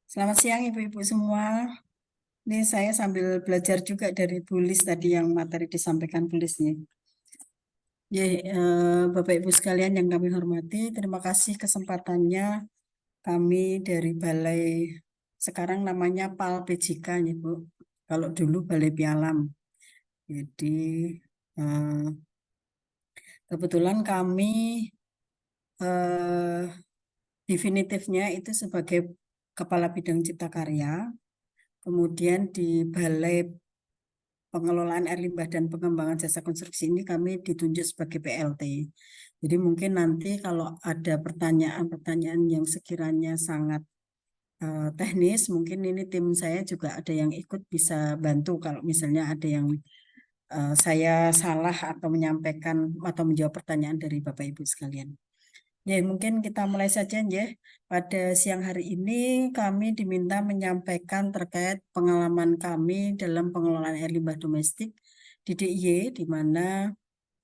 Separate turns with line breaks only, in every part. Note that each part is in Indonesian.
Selamat siang Ibu-Ibu semua. Ini saya sambil belajar juga dari Bu Lis tadi yang materi disampaikan Bu Lis nih. Ya, Bapak Ibu sekalian yang kami hormati, terima kasih kesempatannya kami dari Balai, sekarang namanya PAL PJK ya Bu. Kalau dulu Balai Pialam. Jadi eh, kebetulan kami eh, definitifnya itu sebagai Kepala Bidang Cipta Karya. Kemudian di Balai Pengelolaan Air Limbah dan Pengembangan Jasa Konstruksi ini kami ditunjuk sebagai PLT. Jadi mungkin nanti kalau ada pertanyaan-pertanyaan yang sekiranya sangat teknis, mungkin ini tim saya juga ada yang ikut bisa bantu kalau misalnya ada yang saya salah atau menyampaikan atau menjawab pertanyaan dari Bapak Ibu sekalian. Ya, mungkin kita mulai saja ya. Pada siang hari ini kami diminta menyampaikan terkait pengalaman kami dalam pengelolaan air limbah domestik di DIY, di mana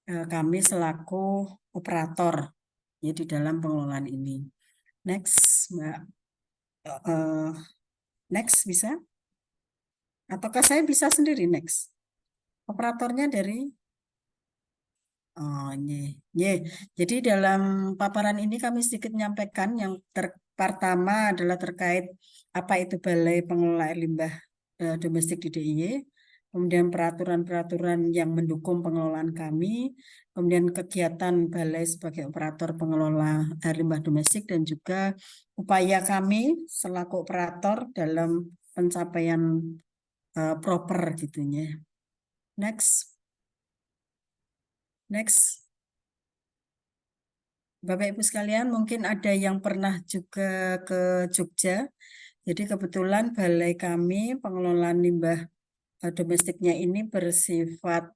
kami selaku operator ya di dalam pengelolaan ini. Next, Mbak. Eh, next bisa? Ataukah saya bisa sendiri next? Operatornya dari Oh, iya. Iya. Jadi dalam paparan ini kami sedikit menyampaikan yang pertama adalah terkait apa itu Balai Pengelola Air Limbah Domestik di DIY, kemudian peraturan-peraturan yang mendukung pengelolaan kami, kemudian kegiatan Balai sebagai operator pengelola air limbah domestik, dan juga upaya kami selaku operator dalam pencapaian proper gitunya. Next, next. Bapak Ibu sekalian, mungkin ada yang pernah juga ke Jogja. Jadi kebetulan balai kami pengelolaan limbah domestiknya ini bersifat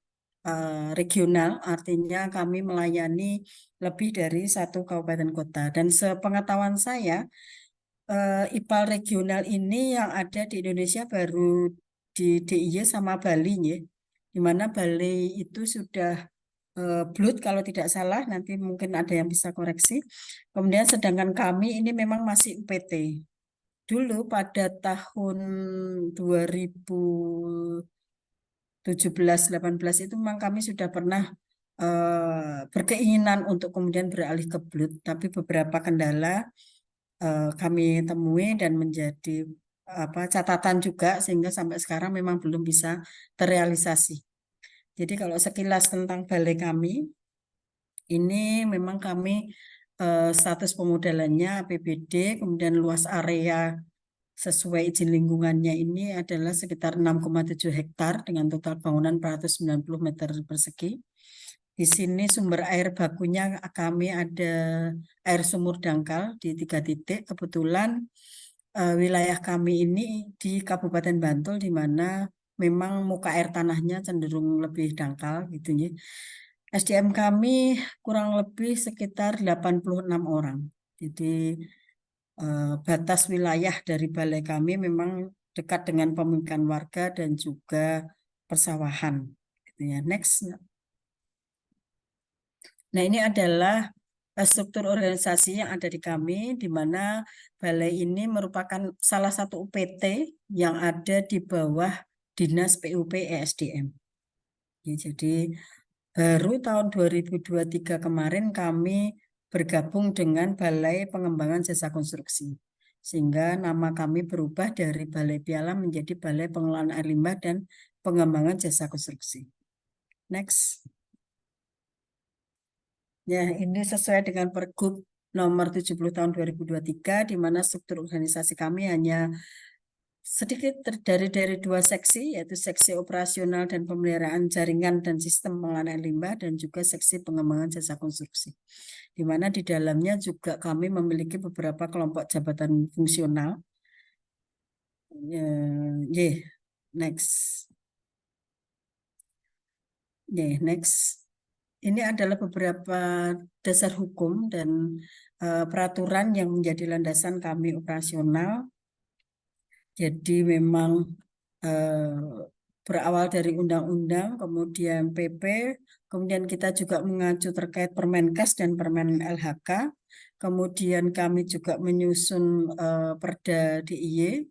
regional, artinya kami melayani lebih dari satu kabupaten kota. Dan sepengetahuan saya, IPAL regional ini yang ada di Indonesia baru di DIY sama Bali, ya. Di mana Bali itu sudah Blut kalau tidak salah, nanti mungkin ada yang bisa koreksi. Kemudian sedangkan kami ini memang masih UPT. Dulu pada tahun 2017-18 itu memang kami sudah pernah berkeinginan untuk kemudian beralih ke Blut, tapi beberapa kendala kami temui dan menjadi catatan juga sehingga sampai sekarang memang belum bisa terrealisasi. Jadi kalau sekilas tentang balai kami, ini memang kami status pemodalannya APBD, kemudian luas area sesuai izin lingkungannya ini adalah sekitar 6,7 hektar dengan total bangunan 490 meter persegi. Di sini sumber air bakunya kami ada air sumur dangkal di 3 titik. Kebetulan wilayah kami ini di Kabupaten Bantul di mana memang muka air tanahnya cenderung lebih dangkal gitu ya. SDM kami kurang lebih sekitar 86 orang. Jadi batas wilayah dari balai kami memang dekat dengan pemukiman warga dan juga persawahan. Gitu ya. Next. Nah, ini adalah struktur organisasi yang ada di kami, di mana balai ini merupakan salah satu UPT yang ada di bawah Dinas PUP ESDM. Ya, jadi baru tahun 2023 kemarin kami bergabung dengan Balai Pengembangan Jasa Konstruksi. Sehingga nama kami berubah dari Balai Pialam menjadi Balai Pengelolaan Air Limbah dan Pengembangan Jasa Konstruksi. Next. Ya, ini sesuai dengan Pergub nomor 70 tahun 2023, di mana struktur organisasi kami hanya sedikit terdiri dari 2 seksi, yaitu seksi operasional dan pemeliharaan jaringan dan sistem pengelolaan limbah dan juga seksi pengembangan jasa konstruksi. Di mana di dalamnya juga kami memiliki beberapa kelompok jabatan fungsional. Next. Next. Ini adalah beberapa dasar hukum dan peraturan yang menjadi landasan kami operasional. Jadi memang berawal dari undang-undang, kemudian PP, kemudian kita juga mengacu terkait Permenkes dan Permen LHK, kemudian kami juga menyusun Perda DIY,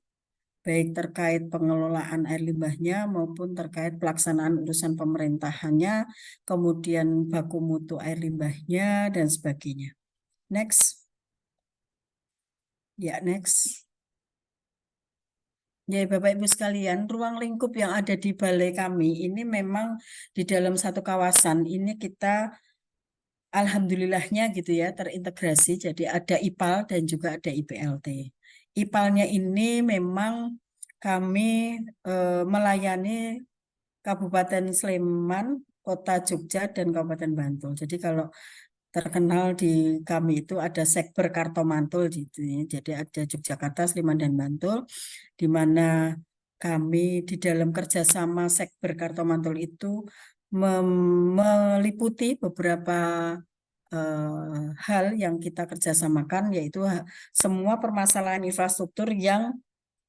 baik terkait pengelolaan air limbahnya maupun terkait pelaksanaan urusan pemerintahannya, kemudian baku mutu air limbahnya, dan sebagainya. Next. Ya, next. Ya, Bapak Ibu sekalian, ruang lingkup yang ada di balai kami ini memang di dalam satu kawasan ini kita alhamdulillahnya gitu ya terintegrasi. Jadi ada IPAL dan juga ada IPLT. IPAL-nya ini memang kami melayani Kabupaten Sleman, Kota Jogja, dan Kabupaten Bantul. Jadi kalau terkenal di kami itu ada Sekber Kartomantul gitu ya. Jadi ada Yogyakarta, Sleman, dan Bantul, di mana kami di dalam kerjasama Sekber Kartomantul itu meliputi beberapa hal yang kita kerjasamakan, yaitu semua permasalahan infrastruktur yang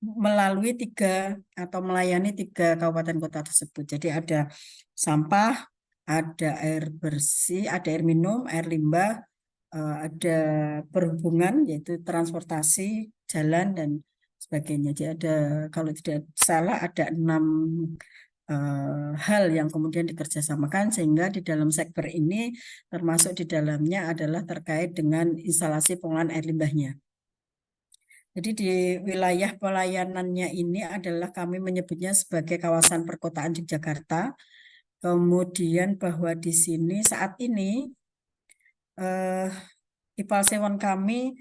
melalui atau melayani 3 kabupaten kota tersebut. Jadi ada sampah, ada air bersih, ada air minum, air limbah, ada perhubungan yaitu transportasi, jalan dan sebagainya. Jadi ada, kalau tidak salah, ada 6 hal yang kemudian dikerjasamakan, sehingga di dalam sekber ini termasuk di dalamnya adalah terkait dengan instalasi pengolahan air limbahnya. Jadi di wilayah pelayanannya ini adalah kami menyebutnya sebagai kawasan perkotaan Yogyakarta. Kemudian bahwa di sini saat ini IPAL Sewon kami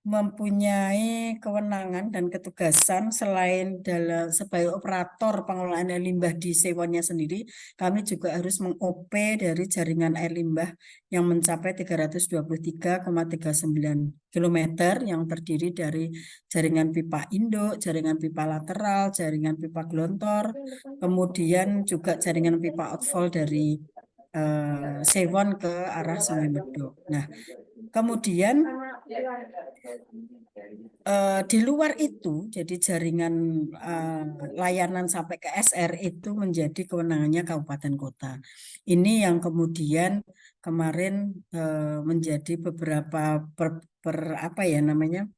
mempunyai kewenangan dan ketugasan selain sebagai operator pengelolaan air limbah di Sewonnya sendiri, kami juga harus meng-OP dari jaringan air limbah yang mencapai 323,39 km yang terdiri dari jaringan pipa induk, jaringan pipa lateral, jaringan pipa gelontor, kemudian juga jaringan pipa outfall dari Sewon ke arah Sungai Medok. Nah, kemudian di luar itu, jadi jaringan layanan sampai ke SR itu menjadi kewenangannya kabupaten kota. Ini yang kemudian kemarin menjadi beberapa apa ya namanya,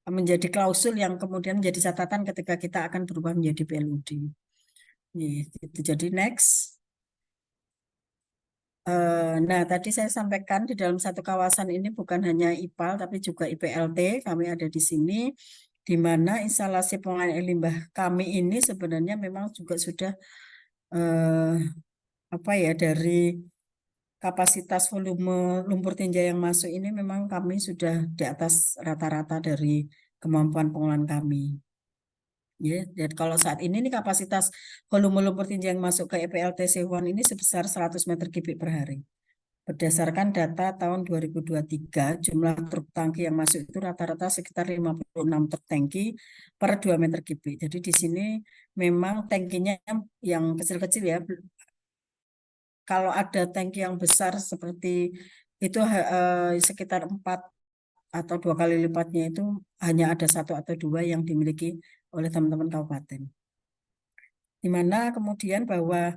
menjadi klausul yang kemudian menjadi catatan ketika kita akan berubah menjadi PLUD. Gitu. Jadi next. Nah, tadi saya sampaikan di dalam satu kawasan ini bukan hanya IPAL, tapi juga IPLT. Kami ada di sini, di mana instalasi pengolahan air limbah kami ini sebenarnya memang juga sudah apa ya, dari kapasitas volume lumpur tinja yang masuk ini memang kami sudah di atas rata-rata dari kemampuan pengolahan kami. Ya, dan kalau saat ini nih kapasitas volume lumpur tinja yang masuk ke EPLT Sewon ini sebesar 100 meter kubik per hari. Berdasarkan data tahun 2023, jumlah truk tangki yang masuk itu rata-rata sekitar 56 truk tangki per 2 meter kubik. Jadi di sini memang tangkinya yang kecil-kecil ya. Kalau ada tangki yang besar seperti itu sekitar 4 atau 2 kali lipatnya itu hanya ada 1 atau 2 yang dimiliki oleh teman-teman kabupaten. Di mana kemudian bahwa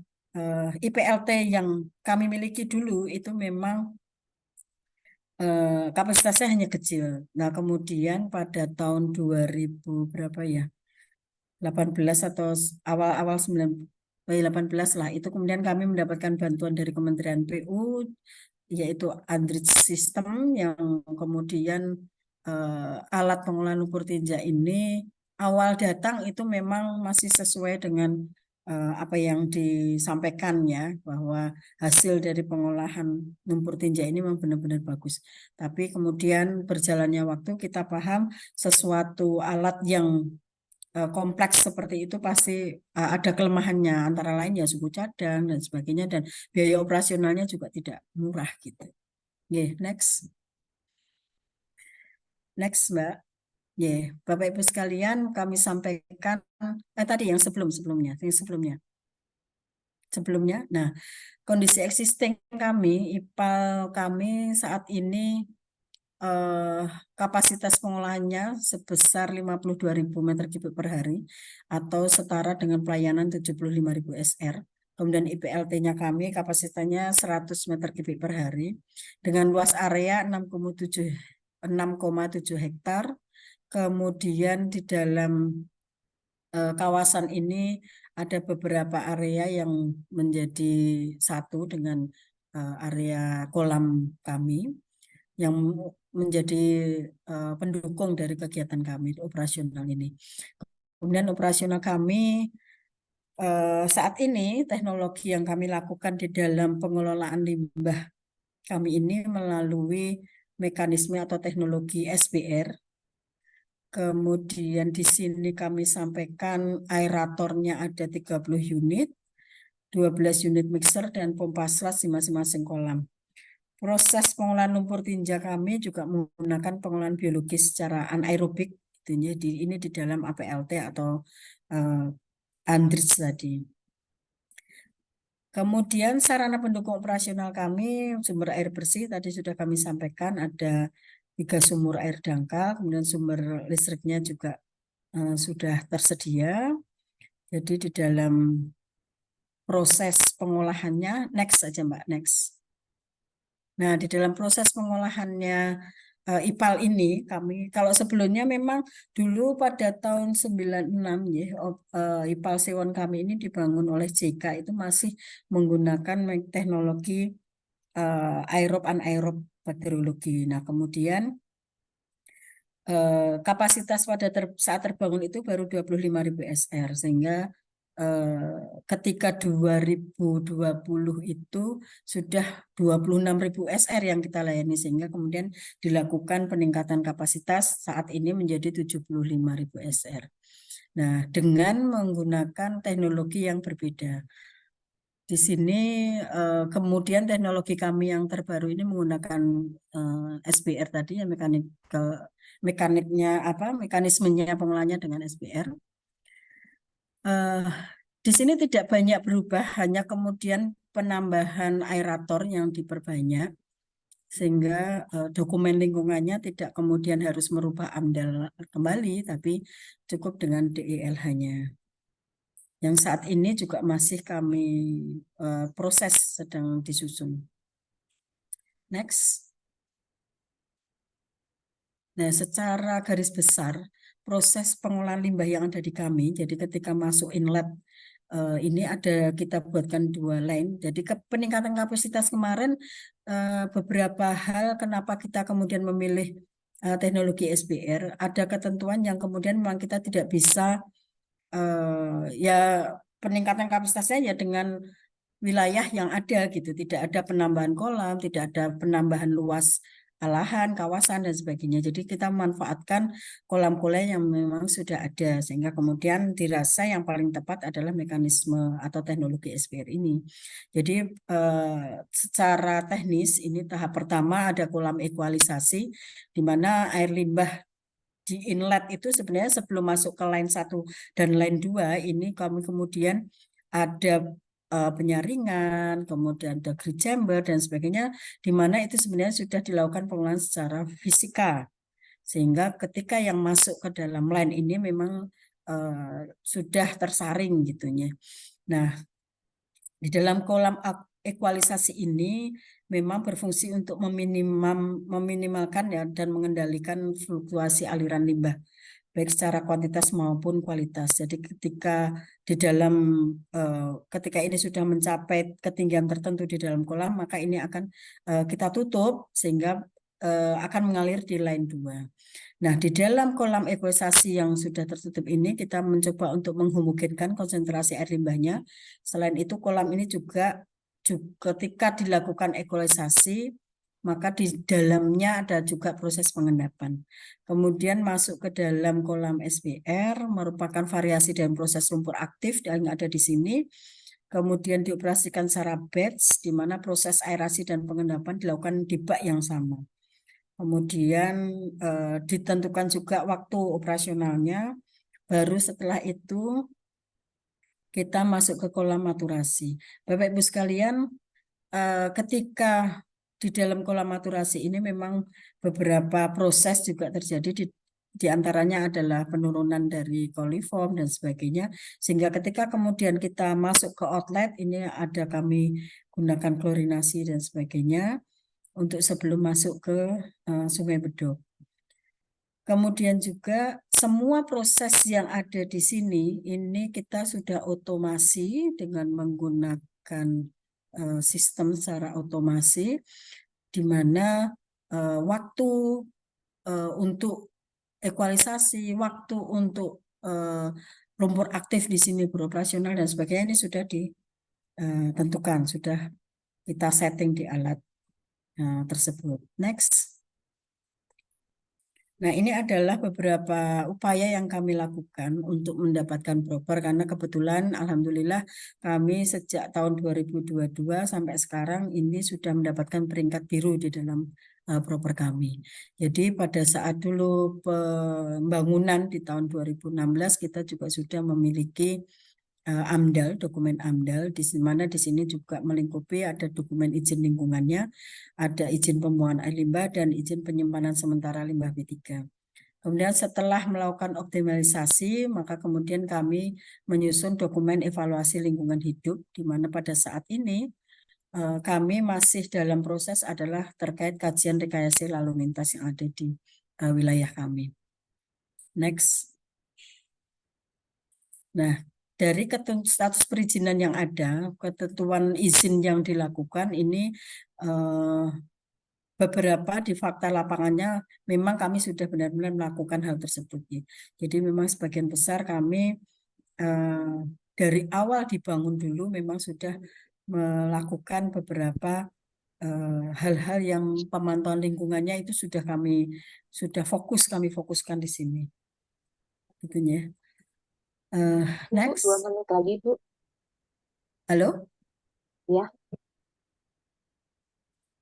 IPLT yang kami miliki dulu itu memang kapasitasnya hanya kecil. Nah, kemudian pada tahun 2000 berapa ya? 18 atau awal-awal 18 lah, itu kemudian kami mendapatkan bantuan dari Kementerian PU, yaitu Andritz System, yang kemudian alat pengolahan lumpur tinja ini awal datang itu memang masih sesuai dengan apa yang disampaikan ya, bahwa hasil dari pengolahan lumpur tinja ini memang benar-benar bagus. Tapi kemudian berjalannya waktu kita paham sesuatu alat yang kompleks seperti itu pasti ada kelemahannya, antara lain ya suku cadang dan sebagainya, dan biaya operasionalnya juga tidak murah gitu. Next. Next, Mbak. Bapak Ibu sekalian, kami sampaikan tadi yang sebelumnya. Nah, kondisi existing kami, IPAL kami saat ini eh, kapasitas pengolahannya sebesar 52.000 meter kubik per hari atau setara dengan pelayanan 75.000 SR. Kemudian IPLT-nya kami kapasitasnya 100 meter kubik per hari dengan luas area 6,7 hektar. Kemudian di dalam kawasan ini ada beberapa area yang menjadi satu dengan area kolam kami yang menjadi pendukung dari kegiatan kami operasional ini. Kemudian operasional kami saat ini teknologi yang kami lakukan di dalam pengelolaan limbah kami ini melalui mekanisme atau teknologi SBR. Kemudian di sini kami sampaikan aeratornya ada 30 unit, 12 unit mixer dan pompa sludge di masing-masing kolam. Proses pengolahan lumpur tinja kami juga menggunakan pengolahan biologis secara anaerobik. Ini di dalam APLT atau Andritz tadi. Kemudian sarana pendukung operasional kami, sumber air bersih tadi sudah kami sampaikan ada 3 sumur air dangkal, kemudian sumber listriknya juga sudah tersedia. Jadi di dalam proses pengolahannya, next saja Mbak, next. Nah, di dalam proses pengolahannya IPAL ini kami kalau sebelumnya memang dulu pada tahun 96 ya IPAL Sewon kami ini dibangun oleh JK itu masih menggunakan teknologi aerob anaerob bakteriologi. Nah, kemudian kapasitas pada saat terbangun itu baru 25.000 SR sehingga ketika 2020 itu sudah 26.000 SR yang kita layani sehingga kemudian dilakukan peningkatan kapasitas saat ini menjadi 75.000 SR. Nah, dengan menggunakan teknologi yang berbeda. Di sini kemudian teknologi kami yang terbaru ini menggunakan SBR tadi yang mekanismenya pengolahannya dengan SBR. Di sini tidak banyak berubah, hanya kemudian penambahan aerator yang diperbanyak, sehingga dokumen lingkungannya tidak kemudian harus merubah AMDAL kembali, tapi cukup dengan DELH-nya. Yang saat ini juga masih kami proses sedang disusun. Next. Nah, secara garis besar, proses pengolahan limbah yang ada di kami, jadi ketika masuk inlet, ini ada kita buatkan 2 line. Jadi peningkatan kapasitas kemarin, beberapa hal kenapa kita kemudian memilih teknologi SBR, ada ketentuan yang kemudian memang kita tidak bisa, ya peningkatan kapasitasnya ya dengan wilayah yang ada gitu, tidak ada penambahan kolam, tidak ada penambahan luas lahan, kawasan dan sebagainya. Jadi kita memanfaatkan kolam-kolam yang memang sudah ada sehingga kemudian dirasa yang paling tepat adalah mekanisme atau teknologi SBR ini. Jadi secara teknis ini tahap pertama ada kolam ekualisasi di mana air limbah di inlet itu sebenarnya sebelum masuk ke line 1 dan line 2 ini kami kemudian ada penyaringan, kemudian ada grid chamber dan sebagainya, di mana itu sebenarnya sudah dilakukan pengolahan secara fisika. Sehingga ketika yang masuk ke dalam line ini memang sudah tersaring gitunya. Nah, di dalam kolam ekualisasi ini memang berfungsi untuk meminimalkan ya dan mengendalikan fluktuasi aliran limbah baik secara kuantitas maupun kualitas. Jadi ketika ini sudah mencapai ketinggian tertentu di dalam kolam, maka ini akan kita tutup sehingga akan mengalir di line 2. Nah, di dalam kolam ekualisasi yang sudah tertutup ini kita mencoba untuk menghomogenkan konsentrasi air limbahnya. Selain itu kolam ini juga ketika dilakukan ekualisasi maka di dalamnya ada juga proses pengendapan. Kemudian masuk ke dalam kolam SBR merupakan variasi dan proses lumpur aktif yang ada di sini. Kemudian dioperasikan secara batch di mana proses aerasi dan pengendapan dilakukan di bak yang sama. Kemudian ditentukan juga waktu operasionalnya. Baru setelah itu kita masuk ke kolam maturasi. Bapak Ibu sekalian, ketika di dalam kolaborasi ini memang beberapa proses juga terjadi di antaranya adalah penurunan dari koliform dan sebagainya, sehingga ketika kemudian kita masuk ke outlet ini ada kami gunakan klorinasi dan sebagainya untuk sebelum masuk ke Sungai Bedok. Kemudian juga semua proses yang ada di sini ini kita sudah otomasi dengan menggunakan sistem secara otomasi, di mana waktu untuk ekualisasi, waktu untuk lumpur aktif di sini beroperasional dan sebagainya ini sudah ditentukan, sudah kita setting di alat tersebut. Next. Nah, ini adalah beberapa upaya yang kami lakukan untuk mendapatkan proper, karena kebetulan Alhamdulillah kami sejak tahun 2022 sampai sekarang ini sudah mendapatkan peringkat biru di dalam proper kami. Jadi pada saat dulu pembangunan di tahun 2016 kita juga sudah memiliki AMDAL, dokumen AMDAL, di mana di sini juga melingkupi ada dokumen izin lingkungannya, ada izin pembuangan air limbah, dan izin penyimpanan sementara limbah B3. Kemudian setelah melakukan optimalisasi, maka kemudian kami menyusun dokumen evaluasi lingkungan hidup, di mana pada saat ini kami masih dalam proses adalah terkait kajian rekayasa lalu lintas yang ada di wilayah kami. Next. Nah, dari status perizinan yang ada, ketentuan izin yang dilakukan ini beberapa di fakta lapangannya memang kami sudah benar-benar melakukan hal tersebut. Ya. Jadi memang sebagian besar kami dari awal dibangun dulu memang sudah melakukan beberapa hal-hal yang pemantauan lingkungannya itu sudah kami fokuskan di sini. Gitu ya. Next.
2 menit lagi, Bu.
Halo?
Ya.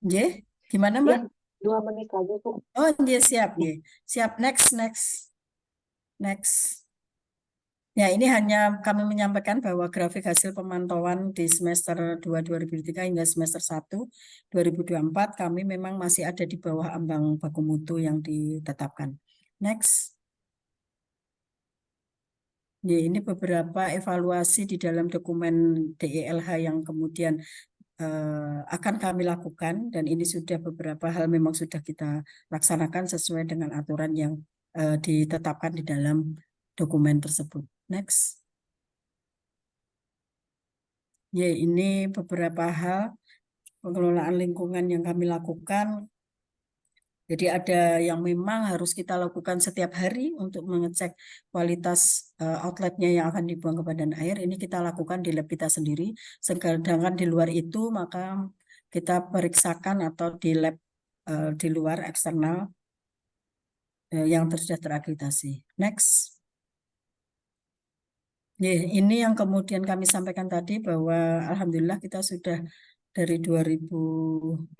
J, gimana
Ya,
Mbak?
2 menit lagi, Bu.
Oh, dia siap, ya. Siap, next. Ya, ini hanya kami menyampaikan bahwa grafik hasil pemantauan di semester 2 2023 hingga semester 1 2024 kami memang masih ada di bawah ambang baku mutu yang ditetapkan. Next. Ya, ini beberapa evaluasi di dalam dokumen DELH yang kemudian akan kami lakukan, dan ini sudah beberapa hal memang sudah kita laksanakan sesuai dengan aturan yang ditetapkan di dalam dokumen tersebut. Next. Ya, ini beberapa hal pengelolaan lingkungan yang kami lakukan. Jadi ada yang memang harus kita lakukan setiap hari untuk mengecek kualitas outletnya yang akan dibuang ke badan air. Ini kita lakukan di lab kita sendiri. Sedangkan di luar itu maka kita periksakan atau di lab di luar eksternal yang sudah terakreditasi. Next. Ini yang kemudian kami sampaikan tadi bahwa alhamdulillah kita sudah dari 2020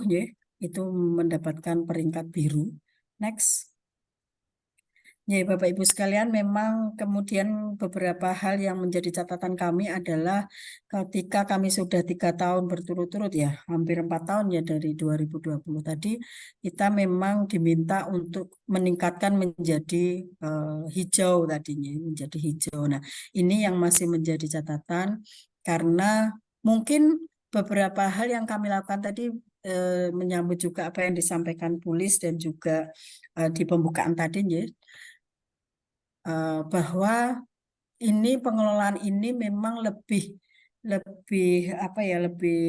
ya, itu mendapatkan peringkat biru. Next. Ya, Bapak Ibu sekalian, memang kemudian beberapa hal yang menjadi catatan kami adalah ketika kami sudah 3 tahun berturut-turut ya, hampir 4 tahun ya dari 2020 tadi, kita memang diminta untuk meningkatkan menjadi hijau tadinya, menjadi hijau. Nah, ini yang masih menjadi catatan karena mungkin beberapa hal yang kami lakukan tadi menyambut juga apa yang disampaikan Pulis dan juga di pembukaan tadi ya, bahwa ini pengelolaan ini memang lebih apa ya, lebih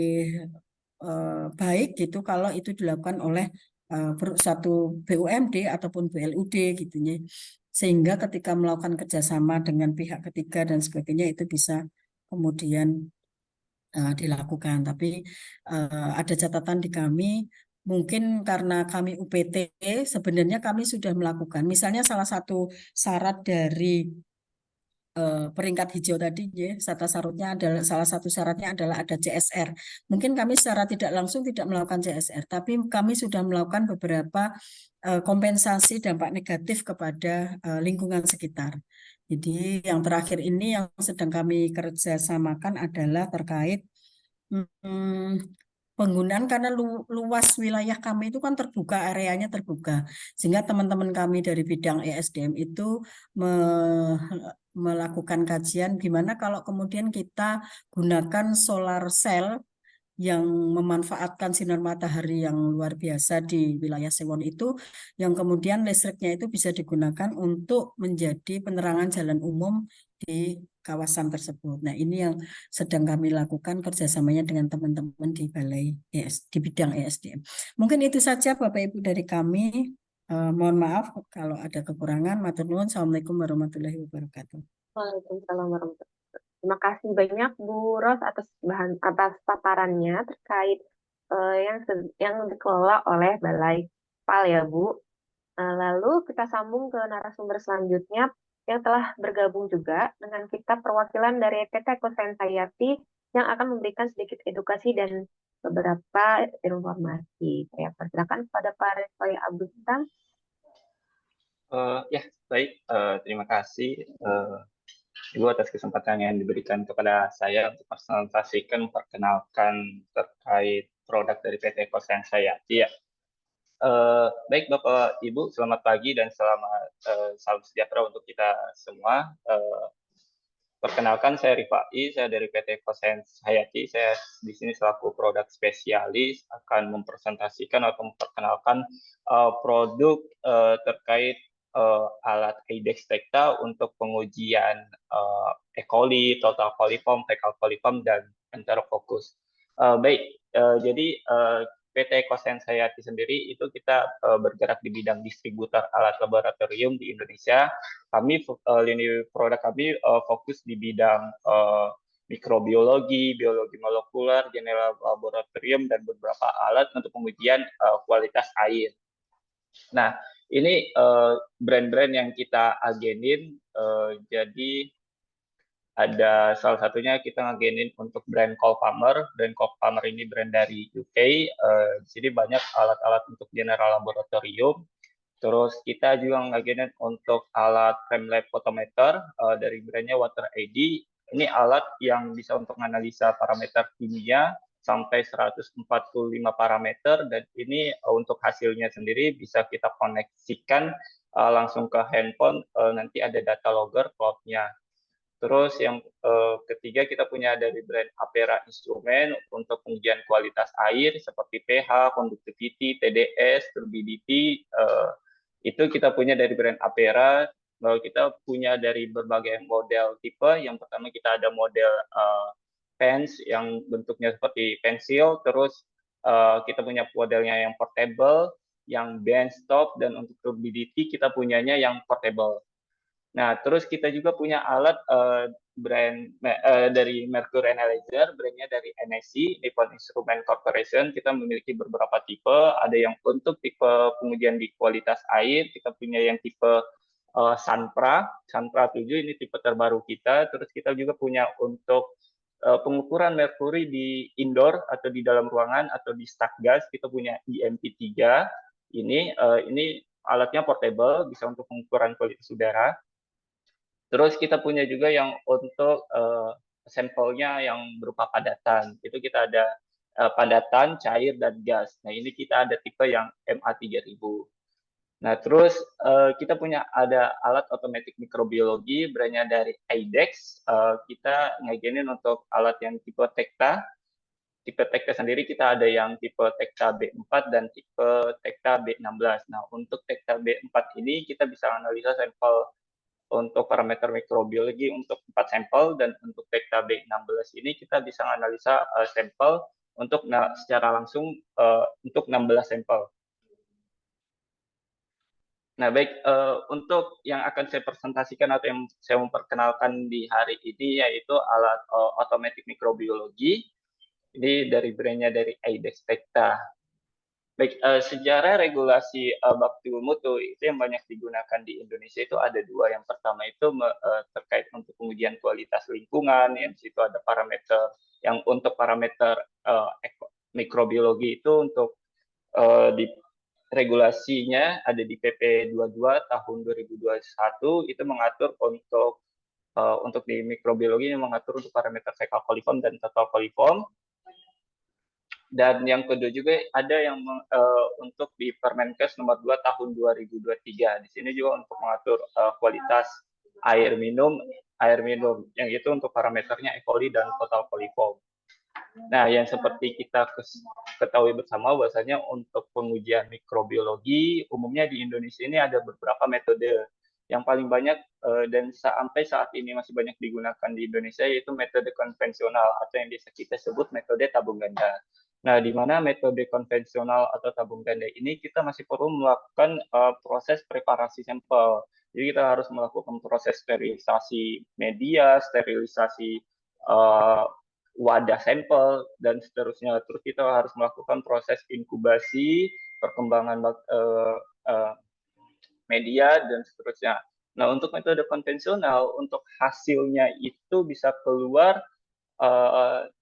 baik gitu kalau itu dilakukan oleh satu BUMD ataupun BLUD gitu ya, sehingga ketika melakukan kerjasama dengan pihak ketiga dan sebagainya itu bisa kemudian dilakukan. Tapi ada catatan di kami, mungkin karena kami UPT sebenarnya kami sudah melakukan. Misalnya salah satu syarat dari peringkat hijau tadi ya, salah satu syaratnya adalah ada CSR. Mungkin kami secara tidak langsung tidak melakukan CSR, tapi kami sudah melakukan beberapa kompensasi dampak negatif kepada lingkungan sekitar. Jadi yang terakhir ini yang sedang kami kerjasamakan adalah terkait penggunaan karena luas wilayah kami itu kan terbuka, areanya terbuka. Sehingga teman-teman kami dari bidang ESDM itu melakukan kajian gimana kalau kemudian kita gunakan solar cell yang memanfaatkan sinar matahari yang luar biasa di wilayah Sewon itu, yang kemudian listriknya itu bisa digunakan untuk menjadi penerangan jalan umum di kawasan tersebut. Nah, ini yang sedang kami lakukan kerjasamanya dengan teman-teman di Balai di bidang ESDM. Mungkin itu saja Bapak Ibu dari kami. Mohon maaf kalau ada kekurangan. Matur nuwun. Assalamualaikum warahmatullahi wabarakatuh.
Waalaikumsalam warahmatullahi wabarakatuh. Terima kasih banyak Bu Ros atas paparannya terkait yang dikelola oleh Balai PAL ya Bu. Lalu kita sambung ke narasumber selanjutnya yang telah bergabung juga dengan kita perwakilan dari PT Kosen Sayati yang akan memberikan sedikit edukasi dan beberapa informasi. Saya persilakan kepada Pak Restoy Abdul Bintang.
Ya, baik. Terima kasih Ibu atas kesempatan yang diberikan kepada saya untuk memperkenalkan terkait produk dari PT Kosen Sayati. Ya. Baik Bapak Ibu, selamat pagi dan salam sejahtera untuk kita semua. Perkenalkan, saya Rifai, saya dari PT Kosen Hayati. Saya di sini selaku produk spesialis akan mempresentasikan atau memperkenalkan produk terkait alat IDEX Tekta untuk pengujian E. coli, total coliform, fecal coliform, dan enterococcus. Baik, jadi PT Kosen Hayati sendiri itu kita bergerak di bidang distributor alat laboratorium di Indonesia. Kami lini produk kami fokus di bidang mikrobiologi, biologi molekuler, general laboratorium, dan beberapa alat untuk pengujian kualitas air. Nah, ini brand-brand yang kita agenin, jadi ada salah satunya kita ngagenin untuk brand Cole Palmer. Brand Cole Palmer ini brand dari UK, jadi banyak alat-alat untuk general laboratorium. Terus kita juga ngagenin untuk alat FrameLab photometer dari brandnya Water ID. Ini alat yang bisa untuk menganalisa parameter kimia sampai 145 parameter, dan ini untuk hasilnya sendiri bisa kita koneksikan langsung ke handphone, nanti ada data logger cloud-nya. Terus yang ketiga kita punya dari brand Apera Instrumen untuk pengujian kualitas air seperti pH, conductivity, TDS, turbidity. Itu kita punya dari brand Apera. Lalu kita punya dari berbagai model tipe. Yang pertama kita ada model pens yang bentuknya seperti pensil. Terus kita punya modelnya yang portable, yang benchtop, dan untuk turbidity kita punyanya yang portable. Nah, terus kita juga punya alat brand dari Mercury Analyzer, brandnya dari NSC, Nippon Instrument Corporation. Kita memiliki beberapa tipe, ada yang untuk tipe pengujian di kualitas air, kita punya yang tipe Sunpra 7, ini tipe terbaru kita. Terus kita juga punya untuk pengukuran merkuri di indoor atau di dalam ruangan atau di stuck gas, kita punya EMP3. Ini alatnya portable, bisa untuk pengukuran kualitas udara. Terus kita punya juga yang untuk sampelnya yang berupa padatan. Itu kita ada padatan, cair, dan gas. Nah, ini kita ada tipe yang MA3000. Nah, terus kita punya ada alat otomatik mikrobiologi, brandnya dari IDEX. Kita ngagenin untuk alat yang tipe Tekta. Tipe Tekta sendiri kita ada yang tipe Tekta B4 dan tipe Tekta B16. Nah, untuk Tekta B4 ini kita bisa analisa sampel untuk parameter mikrobiologi untuk 4 sampel, dan untuk Tekta B16 ini kita bisa analisa sampel untuk secara langsung untuk 16 sampel. Nah, baik, untuk yang akan saya presentasikan atau yang saya memperkenalkan di hari ini yaitu alat otomatik mikrobiologi. Ini dari brandnya dari IDEX Tekta. Baik, sejarah regulasi baku mutu itu yang banyak digunakan di Indonesia itu ada dua. Yang pertama itu terkait untuk pengujian kualitas lingkungan, yang situ ada parameter yang untuk parameter mikrobiologi itu untuk di regulasinya ada di PP 22 tahun 2021, itu mengatur untuk di mikrobiologi yang mengatur untuk parameter fecal coliform dan total coliform. Dan yang kedua juga ada yang untuk di Permenkes nomor 2 tahun 2023. Di sini juga untuk mengatur kualitas air minum yang itu untuk parameternya E. coli dan total coliform. Nah, yang seperti kita ketahui bersama bahwasanya untuk pengujian mikrobiologi umumnya di Indonesia ini ada beberapa metode. Yang paling banyak dan sampai saat ini masih banyak digunakan di Indonesia yaitu metode konvensional atau yang bisa kita sebut metode tabung ganda. Nah, di mana metode konvensional atau tabung ganda ini kita masih perlu melakukan proses preparasi sampel. Jadi kita harus melakukan proses sterilisasi media, sterilisasi wadah sampel, dan seterusnya. Terus kita harus melakukan proses inkubasi, perkembangan media, dan seterusnya. Nah, untuk metode konvensional, untuk hasilnya itu bisa keluar 5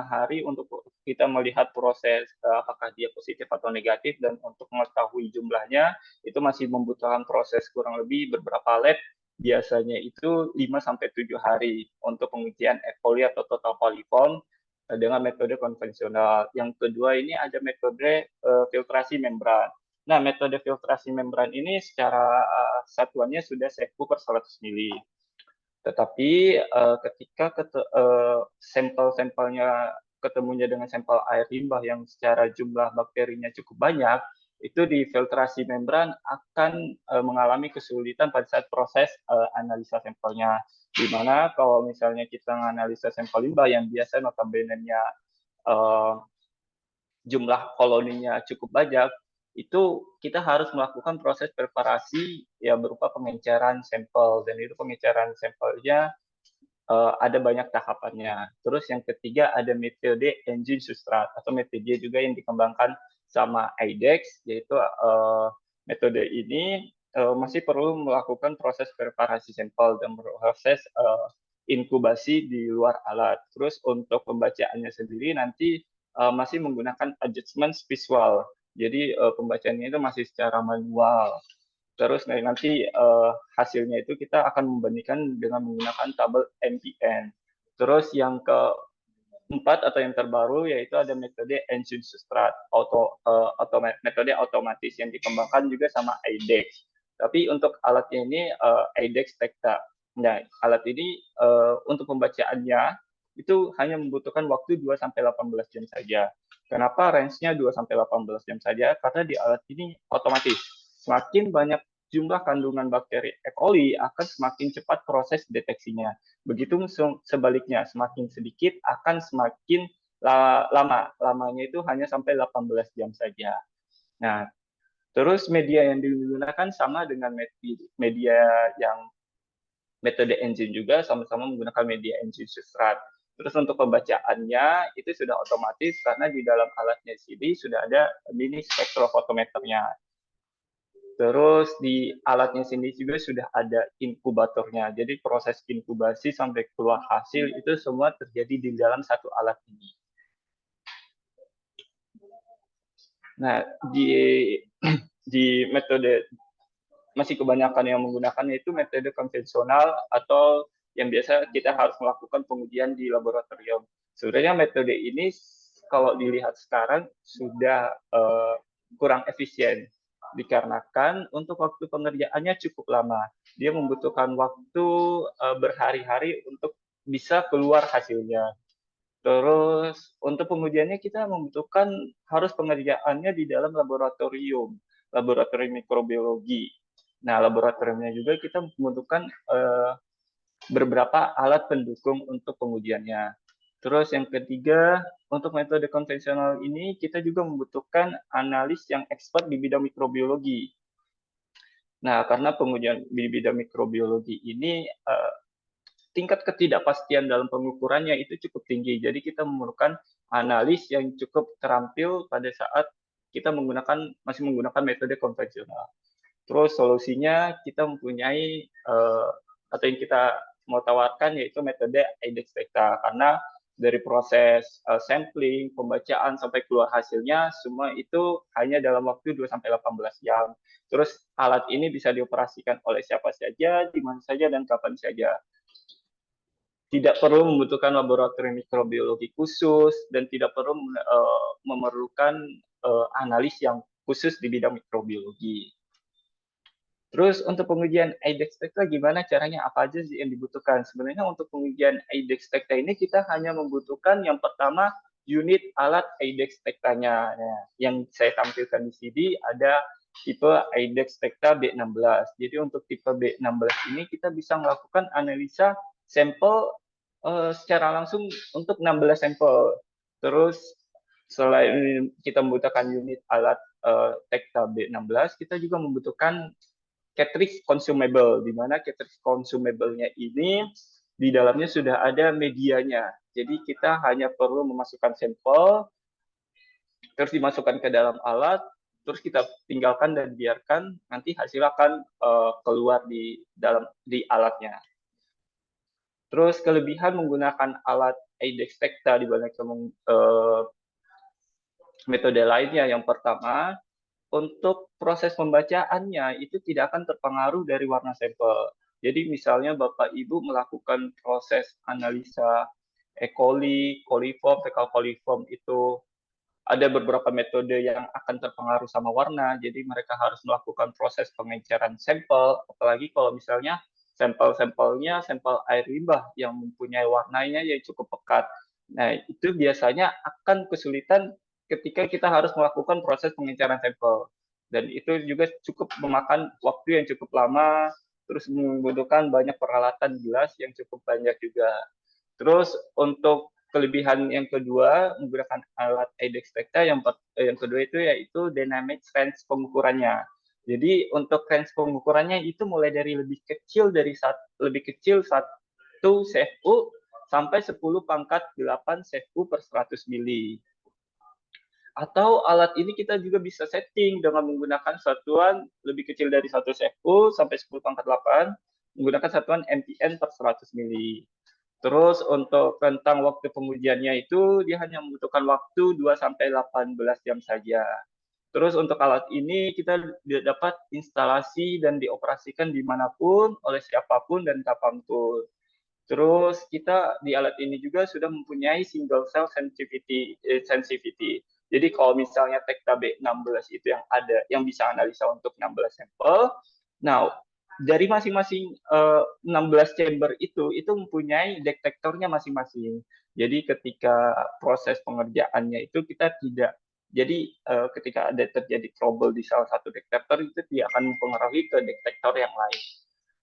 hari untuk kita melihat proses apakah dia positif atau negatif, dan untuk mengetahui jumlahnya itu masih membutuhkan proses kurang lebih beberapa lab, biasanya itu 5-7 hari untuk pengujian E. coli atau total coliform dengan metode konvensional. Yang kedua ini ada metode filtrasi membran. Nah, metode filtrasi membran ini secara satuannya sudah 1000/100 ml. Tetapi ketika sampel-sampelnya ketemunya dengan sampel air limbah yang secara jumlah bakterinya cukup banyak, itu di filtrasi membran akan mengalami kesulitan pada saat proses analisa sampelnya. Di mana kalau misalnya kita menganalisa sampel limbah yang biasa notabene-nya jumlah koloninya cukup banyak, itu kita harus melakukan proses preparasi ya berupa pengenceran sampel, dan itu pengenceran sampelnya ada banyak tahapannya. Terus yang ketiga ada metode engine substrat atau metode juga yang dikembangkan sama IDEX, yaitu metode ini masih perlu melakukan proses preparasi sampel dan proses inkubasi di luar alat. Terus untuk pembacaannya sendiri nanti masih menggunakan adjustment visual. Jadi pembacaannya itu masih secara manual. Terus nanti hasilnya itu kita akan membandingkan dengan menggunakan tabel MPN. Terus yang keempat atau yang terbaru yaitu ada metode engine substrat metode otomatis yang dikembangkan juga sama IDEX. Tapi untuk alatnya ini IDEX Tekta. Nah, alat ini untuk pembacaannya itu hanya membutuhkan waktu 2-18 jam saja. Kenapa range-nya 2-18 jam saja? Karena di alat ini otomatis. Semakin banyak jumlah kandungan bakteri E. coli akan semakin cepat proses deteksinya. Begitu sebaliknya, semakin sedikit akan semakin lama. Lamanya itu hanya sampai 18 jam saja. Nah, terus media yang digunakan sama dengan media yang metode engine juga, sama-sama menggunakan media engine substrat. Terus untuk pembacaannya itu sudah otomatis karena di dalam alatnya sendiri sudah ada mini spektrofotometernya. Terus di alatnya sendiri juga sudah ada inkubatornya. Jadi proses inkubasi sampai keluar hasil itu semua terjadi di dalam satu alat ini. Nah, di metode masih kebanyakan yang menggunakan itu metode konvensional atau yang biasa kita harus melakukan pengujian di laboratorium. Sebenarnya metode ini kalau dilihat sekarang sudah kurang efisien dikarenakan untuk waktu pengerjaannya cukup lama. Dia membutuhkan waktu berhari-hari untuk bisa keluar hasilnya. Terus untuk pengujiannya kita membutuhkan harus pengerjaannya di dalam laboratorium mikrobiologi. Nah, laboratoriumnya juga kita membutuhkan beberapa alat pendukung untuk pengujiannya. Terus yang ketiga, untuk metode konvensional ini kita juga membutuhkan analis yang expert di bidang mikrobiologi. Nah, karena pengujian di bidang mikrobiologi ini tingkat ketidakpastian dalam pengukurannya itu cukup tinggi. Jadi kita memerlukan analis yang cukup terampil pada saat kita masih menggunakan metode konvensional. Terus solusinya kita mempunyai atau yang kita mau tawarkan yaitu metode IDEX Tekta, karena dari proses sampling, pembacaan sampai keluar hasilnya semua itu hanya dalam waktu 2-18 jam. Terus alat ini bisa dioperasikan oleh siapa saja, di mana saja dan kapan saja. tidak perlu membutuhkan laboratorium mikrobiologi khusus dan tidak perlu memerlukan analis yang khusus di bidang mikrobiologi. Terus untuk pengujian IDEX Tekta gimana caranya? Apa aja sih yang dibutuhkan? Sebenarnya untuk pengujian IDEX Tekta ini kita hanya membutuhkan yang pertama unit alat IDEX Tektanya. Nah, yang saya tampilkan di sini ada tipe IDEX Tekta B16. Jadi untuk tipe B16 ini kita bisa melakukan analisa sampel secara langsung untuk 16 sampel. Terus selain kita membutuhkan unit alat Tekta B16, kita juga membutuhkan cartridge consumable, di mana cartridge consumable-nya ini di dalamnya sudah ada medianya. Jadi kita hanya perlu memasukkan sampel, terus dimasukkan ke dalam alat, terus kita tinggalkan dan biarkan, nanti hasil akan keluar di alatnya. Terus kelebihan menggunakan alat IDEX Tekta dibandingkan metode lainnya, yang pertama, untuk proses pembacaannya itu tidak akan terpengaruh dari warna sampel. Jadi misalnya Bapak Ibu melakukan proses analisa E. coli, coliform, fecal coliform itu ada beberapa metode yang akan terpengaruh sama warna, jadi mereka harus melakukan proses pengecaran sampel, apalagi kalau misalnya sampel-sampelnya sampel air limbah yang mempunyai warnanya yang cukup pekat. Nah, itu biasanya akan kesulitan ketika kita harus melakukan proses pengecaran sampel. Dan itu juga cukup memakan waktu yang cukup lama, terus membutuhkan banyak peralatan gelas yang cukup banyak juga. Terus untuk kelebihan yang kedua menggunakan alat IDEX Tekta yang kedua itu yaitu dynamic range pengukurannya. Jadi untuk range pengukurannya itu mulai dari lebih kecil 1 CFU sampai 10 pangkat 8 CFU per 100 mili. Atau alat ini kita juga bisa setting dengan menggunakan satuan lebih kecil dari 1 CFU sampai 10 pangkat 8 menggunakan satuan MPN per 100 mili. Terus untuk rentang waktu pengujiannya itu dia hanya membutuhkan waktu 2 sampai 18 jam saja. Terus untuk alat ini kita dapat instalasi dan dioperasikan dimanapun, oleh siapapun dan kapanpun. Terus kita di alat ini juga sudah mempunyai single cell sensitivity. Jadi kalau misalnya Tekta B16 itu yang ada, yang bisa analisa untuk 16 sampel, nah dari masing-masing 16 chamber itu mempunyai detektornya masing-masing. Jadi ketika proses pengerjaannya itu kita tidak, jadi ketika ada terjadi trouble di salah satu detektor itu tidak akan mempengaruhi ke detektor yang lain.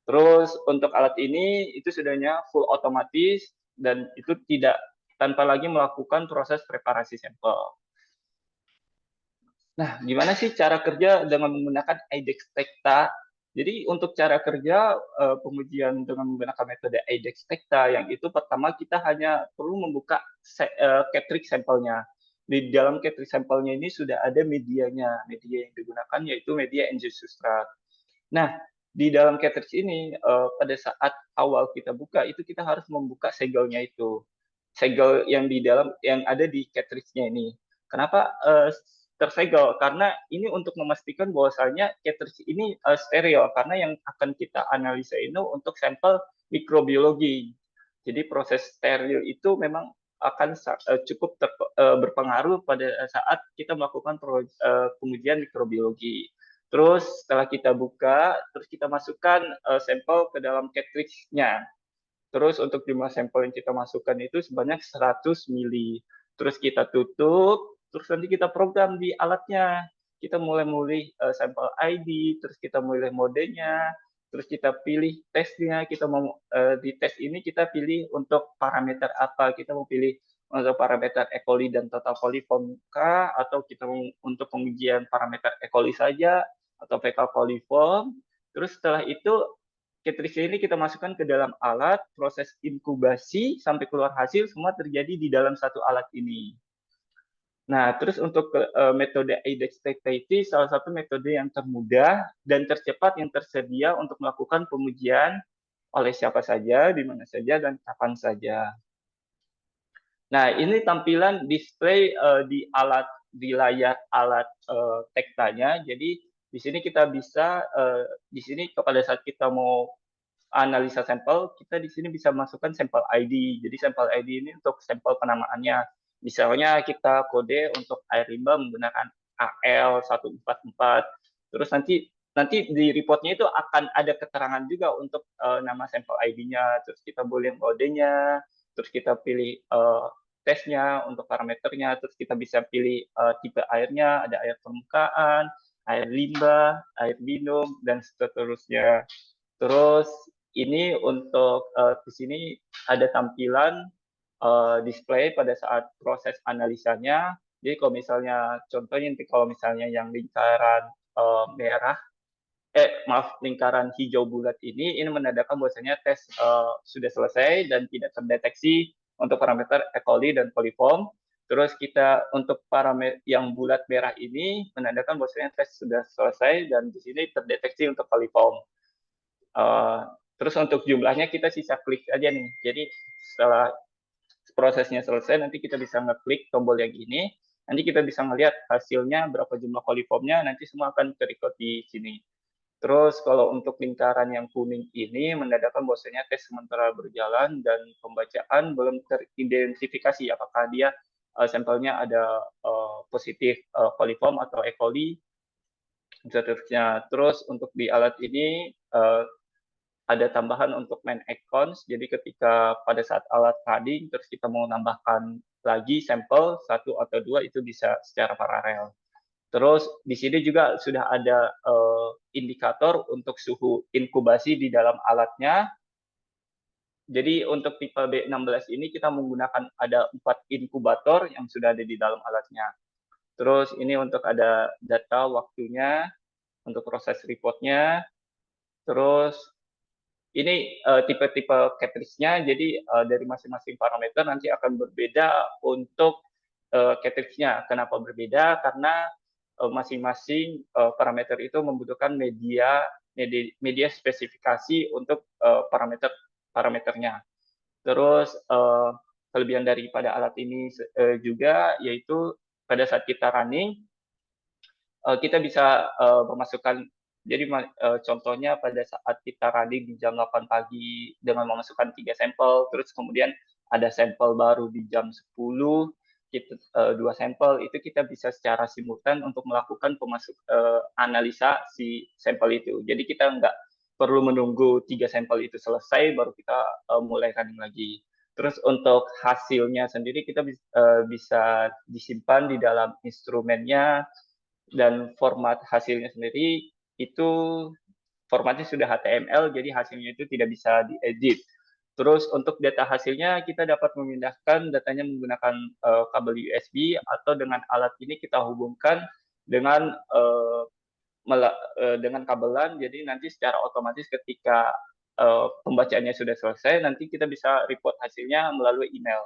Terus untuk alat ini itu sudahnya full otomatis dan itu tidak tanpa lagi melakukan proses preparasi sampel. Nah, gimana sih cara kerja dengan menggunakan IDEX Tekta? Jadi untuk cara kerja pengujian dengan menggunakan metode IDEX Tekta yang itu pertama kita hanya perlu membuka cartridge sampelnya. Di dalam cartridge sampelnya ini sudah ada medianya. Media yang digunakan yaitu media NG substrate. Nah, di dalam cartridge ini pada saat awal kita buka itu kita harus membuka segelnya itu. Segel yang di dalam yang ada di cartridge-nya ini. Kenapa tersegel? Karena ini untuk memastikan bahwasanya cartridge ini steril karena yang akan kita analisa ini untuk sampel mikrobiologi. Jadi proses steril itu memang akan cukup berpengaruh pada saat kita melakukan pengujian mikrobiologi. Terus setelah kita buka, terus kita masukkan sampel ke dalam cartridge-nya. Terus untuk jumlah sampel yang kita masukkan itu sebanyak 100 mili. Terus kita tutup, terus nanti kita program di alatnya. Kita mulai milih sampel ID, terus kita milih modenya, terus kita pilih tesnya. Kita mau di tes ini kita pilih untuk parameter apa? Kita mau pilih untuk parameter E. coli dan total coliform kah? Atau kita mau untuk pengujian parameter E. coli saja atau fecal coliform. Terus setelah itu cartridge ini kita masukkan ke dalam alat, proses inkubasi sampai keluar hasil semua terjadi di dalam satu alat ini. Nah, terus untuk metode IDEX Tekta itu salah satu metode yang termudah dan tercepat yang tersedia untuk melakukan pengujian oleh siapa saja, di mana saja, dan kapan saja. Nah, ini tampilan display di layar alat Tektanya. Jadi di sini kita bisa di sini pada saat kita mau analisa sampel, kita di sini bisa masukkan sampel ID. Jadi sampel ID ini untuk sampel penamaannya. Misalnya kita kode untuk air limbah menggunakan AL144. Terus nanti di reportnya itu akan ada keterangan juga untuk nama sampel ID-nya. Terus kita boleh kodenya, terus kita pilih tesnya untuk parameternya, terus kita bisa pilih tipe airnya, ada air permukaan, air limbah, air minum, dan seterusnya. Terus ini untuk di sini ada tampilan display pada saat proses analisanya. Jadi kalau misalnya contohnya nanti kalau misalnya yang lingkaran merah, lingkaran hijau bulat ini menandakan bahwasanya tes sudah selesai dan tidak terdeteksi untuk parameter E. coli dan coliform. Terus kita untuk parameter yang bulat merah ini menandakan bahwasanya tes sudah selesai dan di sini terdeteksi untuk coliform. Terus untuk jumlahnya kita sisa klik aja nih. Jadi setelah prosesnya selesai, nanti kita bisa ngeklik tombol yang ini. Nanti kita bisa melihat hasilnya, berapa jumlah coliformnya, nanti semua akan terrecord di sini. Terus kalau untuk lingkaran yang kuning ini menandakan bahwasanya tes sementara berjalan dan pembacaan belum teridentifikasi apakah dia sampelnya ada positif coliform atau E. coli, seterusnya. Terus untuk di alat ini ada tambahan untuk main accounts. Jadi ketika pada saat alat running terus kita mau nambahkan lagi sampel 1 atau 2 itu bisa secara paralel. Terus di sini juga sudah ada indikator untuk suhu inkubasi di dalam alatnya. Jadi untuk tipe B16 ini kita menggunakan ada 4 inkubator yang sudah ada di dalam alatnya. Terus ini untuk ada data waktunya untuk proses reportnya. Terus ini tipe-tipe cartridge-nya, jadi dari masing-masing parameter nanti akan berbeda untuk cartridge-nya. Kenapa berbeda? Karena masing-masing parameter itu membutuhkan media spesifikasi untuk parameternya. Terus kelebihan daripada alat ini juga yaitu pada saat kita running, kita bisa memasukkan. Jadi contohnya pada saat kita running di jam 8 pagi dengan memasukkan 3 sampel, terus kemudian ada sampel baru di jam 10, kita 2 sampel, itu kita bisa secara simultan untuk melakukan analisa si sampel itu. Jadi kita nggak perlu menunggu 3 sampel itu selesai, baru kita mulai running lagi. Terus untuk hasilnya sendiri kita bisa disimpan di dalam instrumennya, dan format hasilnya sendiri itu formatnya sudah HTML, jadi hasilnya itu tidak bisa diedit. Terus untuk data hasilnya kita dapat memindahkan datanya menggunakan kabel USB atau dengan alat ini kita hubungkan dengan kabelan, jadi nanti secara otomatis ketika pembacaannya sudah selesai, nanti kita bisa report hasilnya melalui email.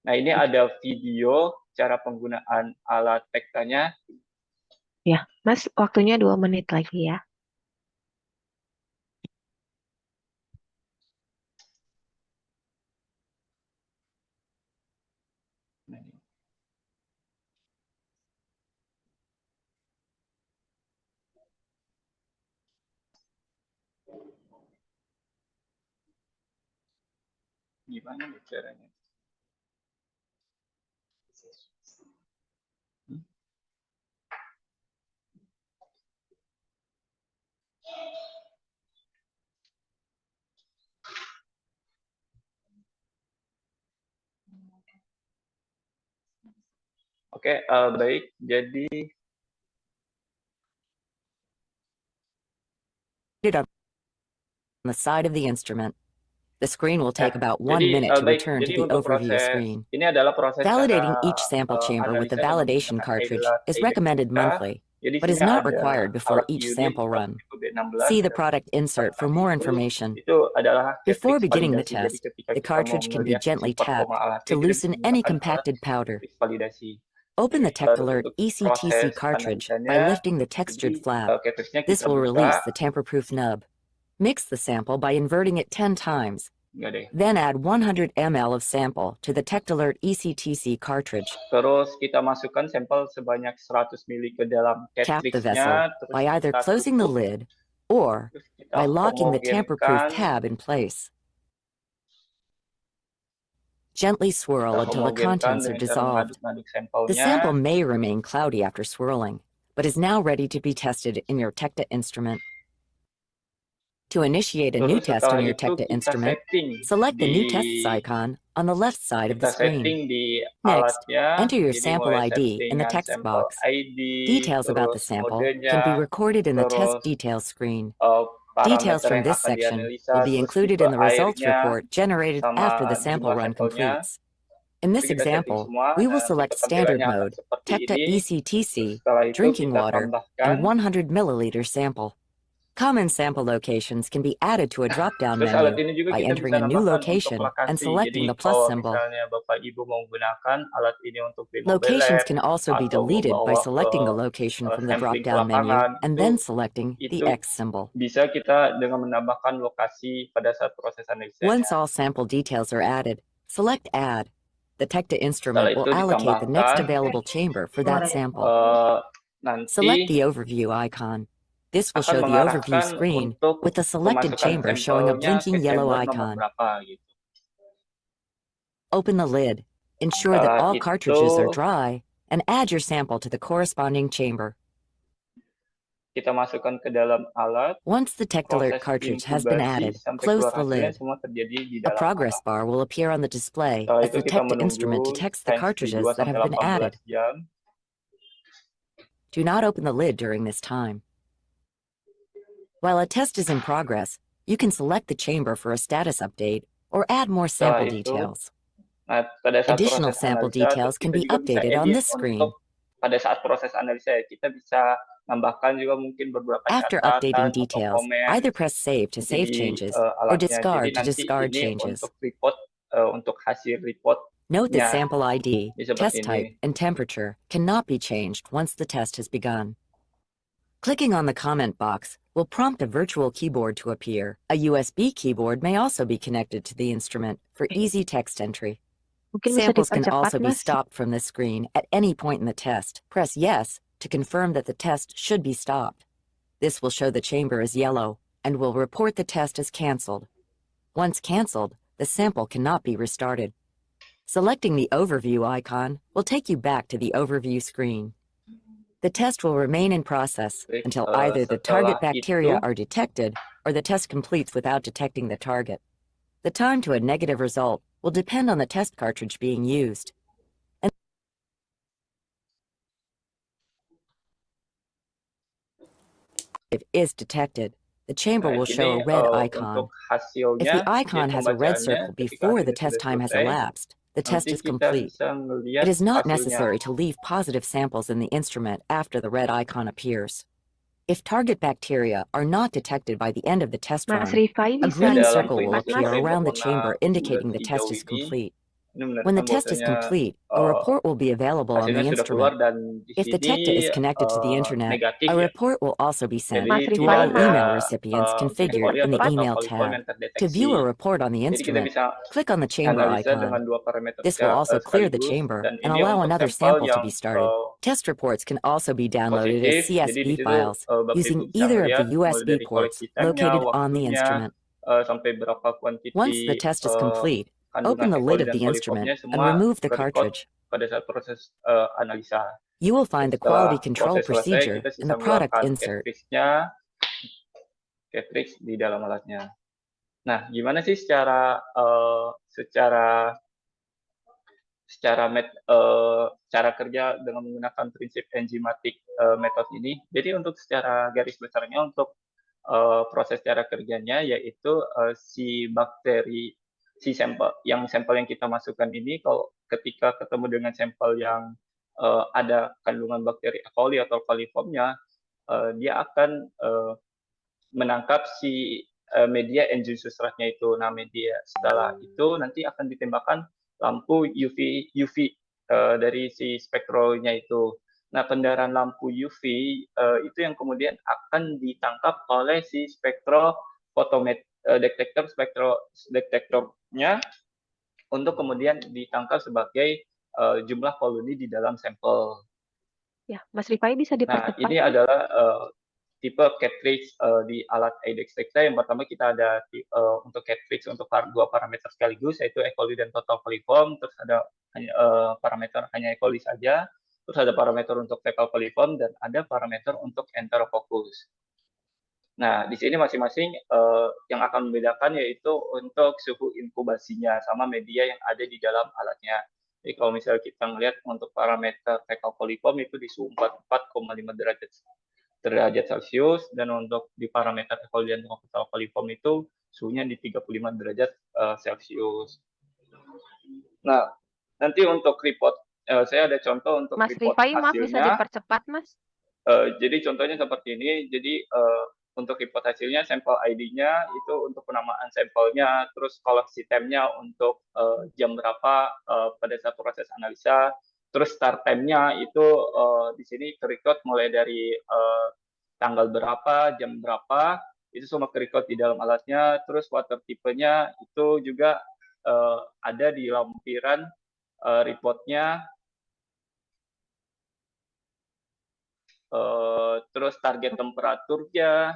Nah ini ada video cara penggunaan alat Tektanya.
Ya, Mas, waktunya 2 menit lagi ya.
Gimana caranya? Oke, baik. Jadi
on the side of the instrument. The screen will take about 1
jadi,
minute to
baik.
return to
Jadi
the
untuk
overview
proses
screen.
ini adalah proses
Validating
cara
each sample chamber with the
analisa dengan
validation
menggunakan
cartridge
alat
is recommended
kita.
monthly,
Jadi
but is
sini
not
ada
required before
alat
each
unit
sample run.
tipe B16
See the
dan
product insert for more information.
itu adalah
Before
cartridge
beginning the
validasi. Jadi
test,
ketika
the
kita mau
cartridge can be
melihat
gently
si performa
tapped
alatnya,
to
kita bisa
loosen any
menggunakan alat
compacted powder.
cartridge validasi.
Open the
Jadi, baru
Tectalert
untuk
ECTC
proses
cartridge by
analisanya,
lifting the textured
jadi
flap.
cartridge-nya
This
kita
will
buka.
release the tamper-proof nub. Mix the sample by inverting it 10 times.
Enggak deh.
Then add 100 ml of sample to the Tectalert ECTC cartridge.
Terus kita masukkan sampel sebanyak 100 ml ke dalam
Tap the vessel
cartridge-nya. Terus
by either
kita
closing the
tutup
lid or
Terus kita
by locking the tamper-proof
homogenkan,
tab in place. Gently swirl
kita
until the contents are
homogenkan dengan cara
dissolved.
mengaduk-aduk
The
sampelnya.
sample may remain cloudy after swirling, but is now ready to be tested in your TECTA instrument. To initiate a new
Terus
test
setelah
on your
itu
TECTA
kita
instrument,
setting
select the
di
New Tests icon on the left side of the
kita
screen.
setting di
Next,
alatnya.
enter your
Jadi
sample
mulai
ID in the
settingan
text
sampel
box.
ID,
Details about the
terus
sample can be
modenya,
recorded in the test
terus
details screen.
parameter
Details from
yang
this
akan
section
dianalisa,
will be
terus
included
tipe
in the results
airnya,
report generated after the
sama
sample
jumlah
run
sampelnya.
completes. In this
Itu kita setting
example,
semua.
we will
Nanti
select standard
tampilannya akan
mode,
seperti
TECTA
ini. Terus
ECTC,
setelah itu
drinking
kita
water,
tambahkan.
and 100 milliliter sample. Common sample locations can be added to a drop-down
Terus alat
menu
ini juga
by
kita
entering
bisa
a new
nambahkan untuk
location and
lokasi.
selecting
Jadi
the plus
kalau
symbol.
misalnya Bapak Ibu mau menggunakan alat ini untuk di mobile
Locations
lab
can also be
atau
deleted by
membawa
selecting the
ke
location from the
sampling ke
drop-down menu
lapangan,
and then selecting the
itu
X symbol.
bisa kita dengan menambahkan lokasi pada saat proses analisanya.
Once all sample details are added, select Add. The TECTA
Setelah
instrument will
itu
allocate the next
ditambahkan,
available chamber for that sample.
nanti
Select the overview icon. This will
akan
show the overview
mengarahkan
screen
untuk
with the selected
pemasukan
chamber showing a
sampelnya
blinking
ke
yellow
chamber nomor
icon.
berapa gitu.
Open the lid, ensure that
Setelah
all
itu
cartridges are dry, and add your sample to the corresponding chamber.
kita masukkan ke dalam alat.
Once the TECTALERT
Proses
cartridge has been
inkubasi
added,
sampai
close
keluar
the
hasilnya
lid.
semua terjadi di
A
dalam
progress
alat.
bar will appear on the display
Setelah
as
itu
the
kita
TECTA instrument
menunggu
detects the
range di
cartridges
2
that have
sampai
been added.
18 jam.
Do not open the lid during this time. While a test is in progress, you can select the chamber for a status update or add more
Setelah
sample
itu,
details.
pada saat
Additional
proses
sample
analisa,
details can
kita
be
juga bisa
updated on
edit
this screen.
untuk pada saat proses analisa ya, kita bisa nambahkan juga mungkin beberapa
After
catatan
updating
atau
details,
komen
either press Save to save
di
changes or
alatnya. Jadi
Discard to
nanti
discard
ini
changes.
untuk report, untuk hasil report.
Note that
Ya,
sample ID,
seperti
test
ini.
type, and temperature cannot be changed once the test has begun. Clicking on the comment box will prompt a virtual keyboard to appear. A USB keyboard may also be connected to the instrument for easy text entry.
Mungkin bisa
Samples can
dipercepat,
also be
Mas.
stopped from the screen at any point in the test. Press Yes to confirm that the test should be stopped. This will show the chamber is yellow and will report the test as canceled. Once canceled, the sample cannot be restarted. Selecting the overview icon will take you back to the overview screen. The test will remain in process until either the target
Setelah
bacteria
itu,
are detected or the test completes without detecting the target. The time to a negative result will depend on the test cartridge being used. If is detected, the chamber
nah,
will show a
ini
red
untuk
icon.
hasilnya,
If the
ya,
icon has a red
pembacaannya
circle
ketika
before the
hasilnya
test
sudah
time has
selesai,
elapsed, the test
nanti
is
kita
complete.
bisa melihat
It is not
hasilnya.
necessary to leave positive samples in the instrument after the red icon appears. If target bacteria are not detected by the end of the test
Mas
run,
Rifai
a
bisa
green
Ada
circle
lampu
will
dipercepat,
appear
Mas.
indikator
around the
berwarna
chamber
kuning
indicating
dan
the test
hijau
is
ini.
complete.
Ini
When
menandakan
the test is
bahwasanya
complete, a report will be available on
hasilnya
the
sudah keluar
instrument.
dan di
If the TECTA
sini
is connected to the internet,
negatif
a
ya.
report will also be sent
Jadi
Mas
to
tidak
Rifai,
all
ada
email recipients
bisa
configured
coli
in the
atau
email
coliform yang
tab.
terdeteksi.
To view a report on the
Jadi kita
instrument,
bisa
click on the chamber
analisa dengan
icon.
dua parameter
This will also clear the
sekaligus,
chamber
dan
and
ini
allow
untuk
another
sampel
sample to
yang
be started. Test reports can also be downloaded as
positif. Jadi di
CSV
situ
files
Bapak Ibu
using
bisa
either of
melihat
the
mulai
USB
dari
ports
koleksi time-nya,
located on the
waktunya,
instrument.
sampai berapa
Once the
kuantiti
test is complete,
kandungan
open the
E.
lid
coli
of
dan
the instrument
coliformnya
and
semua
remove the
record
cartridge.
pada saat proses analisa.
You will find the
Setelah
quality control
proses selesai,
procedure
kita
in
bisa
the product
mengeluarkan
insert.
cartridge di dalam alatnya. Nah, gimana sih secara cara kerja dengan menggunakan prinsip enzymatic method ini? Jadi untuk secara garis besarnya untuk proses cara kerjanya yaitu si sampel yang kita masukkan ini kalau ketika ketemu dengan sampel yang ada kandungan bakteri E. coli atau coliformnya, dia akan menangkap si media enzim substratnya itu. Nah, media setelah itu nanti akan ditembakkan lampu UV dari si spektronya itu. Nah, kendaraan lampu UV itu yang kemudian akan ditangkap oleh si detektornya untuk kemudian ditangkap sebagai jumlah koloni di dalam sampel.
Ya, Mas Rifai bisa
Nah,
dipercepat,
ini
Mas?
adalah tipe cartridge di alat IDEX Tekta. Yang pertama kita ada untuk cartridge untuk dua parameter sekaligus, yaitu E. coli dan total coliform. Terus ada parameter hanya E. coli saja. Terus ada parameter untuk fecal coliform dan ada parameter untuk enterococcus. Nah, di sini masing-masing yang akan membedakan yaitu untuk suhu inkubasinya sama media yang ada di dalam alatnya. Jadi kalau misalnya kita melihat untuk parameter fecal coliform itu di suhu 44,5 derajat Celcius, dan untuk di parameter E. coli dan total coliform itu suhunya di 35 derajat Celcius. Nah, nanti untuk report, saya ada contoh untuk
Mas
report
Rifai, maaf bisa
hasilnya.
dipercepat, Mas?
Jadi contohnya seperti ini. Jadi untuk report hasilnya, sampel ID-nya itu untuk penamaan sampelnya, terus koleksi time-nya untuk jam berapa pada saat proses analisa, terus start time-nya itu di sini ke-record mulai dari tanggal berapa, jam berapa, itu semua ke-record di dalam alatnya. Terus water type-nya itu juga ada di lampiran reportnya. Terus target temperaturnya,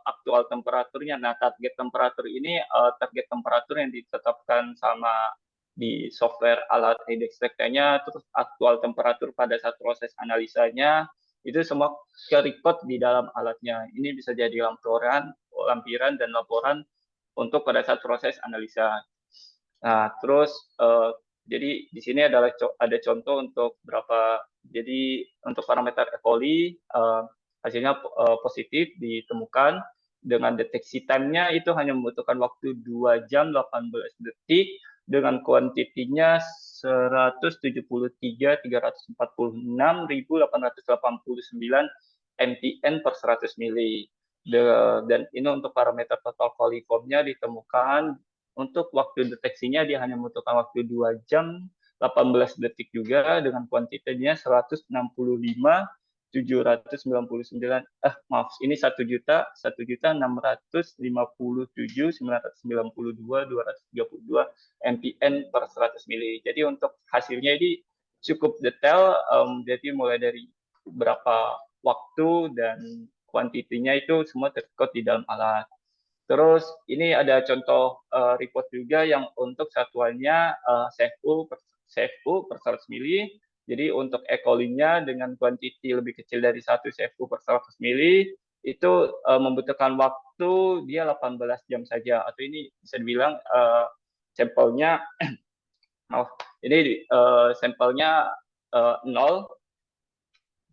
aktual temperaturnya. Nah, target temperatur ini target temperatur yang ditetapkan sama di software alat IDEX Tekta-nya, terus aktual temperatur pada saat proses analisanya, itu semua ke-record di dalam alatnya. Ini bisa jadi lampiran dan laporan untuk pada saat proses analisa. Nah, terus jadi di sini ada contoh untuk berapa. Jadi untuk parameter E. coli hasilnya positif ditemukan dengan deteksi time-nya itu hanya membutuhkan waktu 2 jam 18 detik dengan kuantitinya 173.346.889 mtn per 100 mili. Dan ini untuk parameter total coliformnya ditemukan untuk waktu deteksinya dia hanya membutuhkan waktu 2 jam 18 detik juga dengan kuantitinya 165.799 ini 1.657.992.232 mtn per 100 mili. Jadi untuk hasilnya ini cukup detail, jadi mulai dari berapa waktu dan kuantitinya itu semua terrecord di dalam alat. Terus ini ada contoh report juga yang untuk satuannya CFU per 100 mili. Jadi untuk E. coli-nya dengan kuantiti lebih kecil dari 1 CFU per 100 mili, itu membutuhkan waktu dia 18 jam saja. Atau ini bisa dibilang sampelnya, ini sampelnya 0.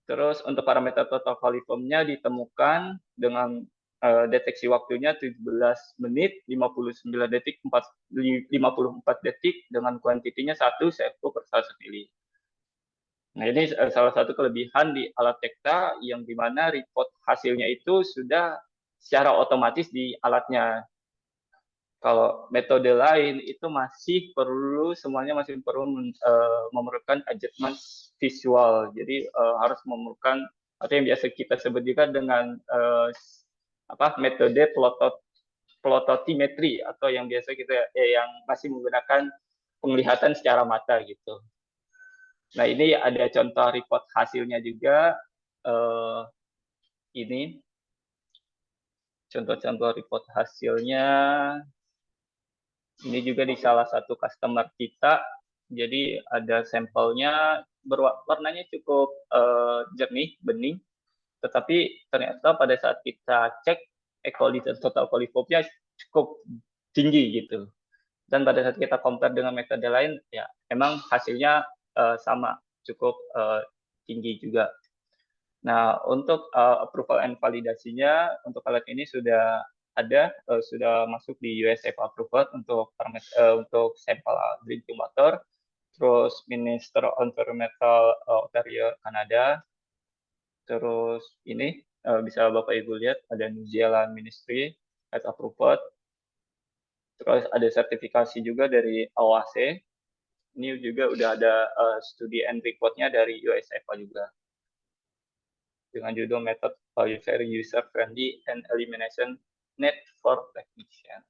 Terus untuk parameter total coliformnya ditemukan dengan deteksi waktunya 17 menit 59 detik 54 detik dengan kuantitinya 1 CFU per 100 mili. Nah, ini salah satu kelebihan di alat Tekta yang dimana report hasilnya itu sudah secara otomatis di alatnya. Kalau metode lain itu semuanya masih perlu memerlukan adjustment visual. Jadi harus memerlukan atau yang biasa kita sebut juga dengan metode plototimetri, atau yang biasa kita yang masih menggunakan penglihatan secara mata gitu. Nah, ini ada contoh report hasilnya juga. Ini contoh-contoh report hasilnya. Ini juga di salah satu customer kita. Jadi ada sampelnya warnanya cukup jernih, bening. Tetapi ternyata pada saat kita cek E. coli dan total coliformnya cukup tinggi gitu. Dan pada saat kita compare dengan metode lain, ya emang hasilnya sama, cukup tinggi juga. Nah, untuk approval and validasinya untuk alat ini sudah ada, sudah masuk di US EPA approval untuk sampel drinking water, terus Minister Environmental Ontario Kanada, terus ini bisa Bapak Ibu lihat ada New Zealand Ministry has approved, terus ada sertifikasi juga dari OAC. Ini juga udah ada studi and report-nya dari US EPA juga dengan judul Method Very User Friendly and Elimination Net for Technician.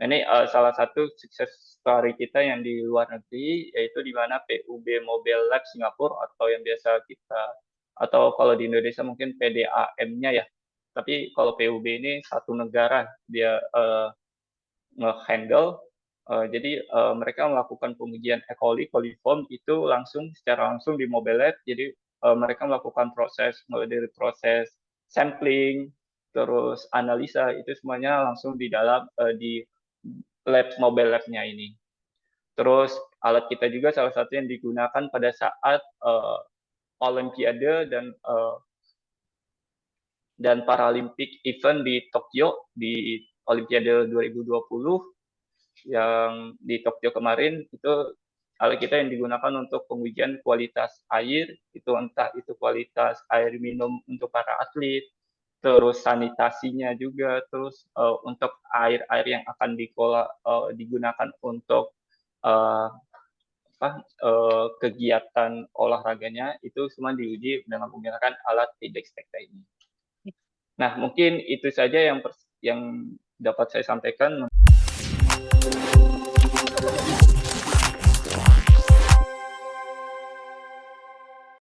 Nah, ini salah satu sukses story kita yang di luar negeri, yaitu di mana PUB Mobile Lab Singapura, atau yang biasa kita, atau kalau di Indonesia mungkin PDAM-nya ya, Tapi kalau PUB ini satu negara dia nge-handle. Jadi mereka melakukan pengujian E. coli, coliform itu secara langsung di mobile lab. Jadi mereka melakukan proses mulai dari proses sampling, terus analisa itu semuanya langsung di dalam di lab mobile lab-nya ini. Terus alat kita juga salah satu yang digunakan pada saat Olimpiade dan Paralimpik event di Tokyo di Olimpiade 2020 yang di Tokyo kemarin. Itu alat kita yang digunakan untuk pengujian kualitas air, itu entah itu kualitas air minum untuk para atlet, terus sanitasinya juga, terus untuk air-air yang akan digunakan untuk kegiatan olahraganya, itu semua diuji dengan menggunakan alat T-Dextecta ini. Nah, mungkin itu saja yang dapat saya sampaikan.